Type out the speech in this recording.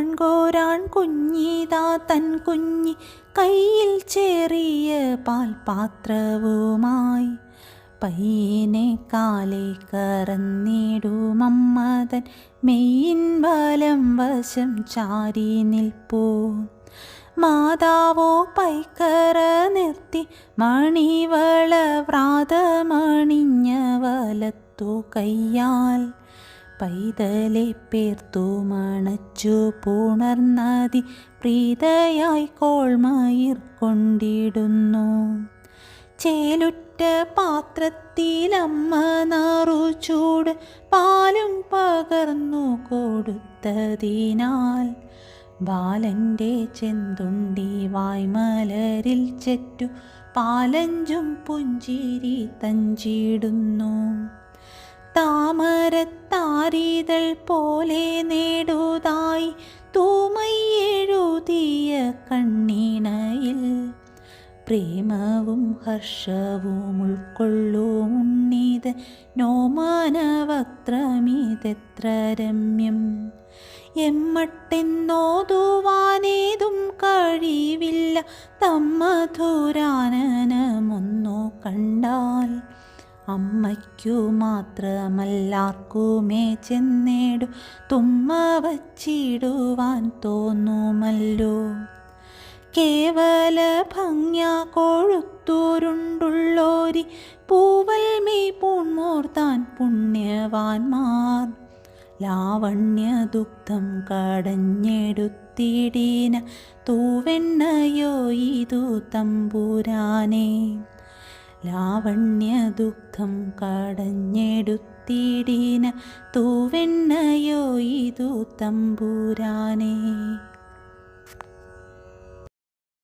കാൺകോരാൺ കുഞ്ഞിതാ തൻ കുഞ്ഞി കയ്യിൽ ചെറിയ പാൽപാത്രവുമായി പയ്യനെ കാലേ കറന്നിടുമമ്മതൻ മെയ്യിൻ വലം വശം ചാരി നിൽപ്പൂ. മാതാവോ പൈക്കറ നിർത്തി മണിവള വ്രാതമണിഞ്ഞ വലത്തു കയ്യാൽ പൈതലെ പേർത്തു മണച്ചു പുണർന്നതി പ്രീതയായി കോൾമയിർ കൊണ്ടിടുന്നു. ചേലുറ്റ പാത്രത്തിലമ്മ നാറുചൂട് പാലും പകർന്നു കൊടുത്തതിനാൽ ബാലൻ്റെ ചെന്തുണ്ടി വായ്മലരിൽ ചെറ്റു പാലഞ്ചും പുഞ്ചിരി തഞ്ചിടുന്നു. താമരത്താരിതൾ പോലെ നേടുതായി തൂമയെഴുതിയ കണ്ണിണയിൽ പ്രേമവും ഹർഷവും ഉൾക്കൊള്ളും ഉണ്ണിത നോമനവക്ത്രമിതെത്ര രമ്യം. എമ്മട്ടെന്നോതുവാനേതും കഴിവില്ല തമ്മധുരാനനമൊന്നു കണ്ടാൽ അമ്മയ്ക്കു മാത്രമല്ലാർക്കുമേ ചെന്നേടു തുമ്മ വച്ചിടുവാൻ തോന്നുമല്ലോ. കേവല ഭംഗ്യ കൊഴുത്തൂരുണ്ടുള്ളോരി പൂവൽമീ പൂൺമോർത്താൻ പുണ്യവാന്മാർ ലാവണ്യദുഗ്ധം കടഞ്ഞെടുത്തിടീന തൂവെണ്ണയോ ഇതു തമ്പുരാനെ. ലാവണ്യദുഗ്ധം കടഞ്ഞെടുത്തിടീന തൂവെണ്ണയോ ഇതു തമ്പുരാനെ.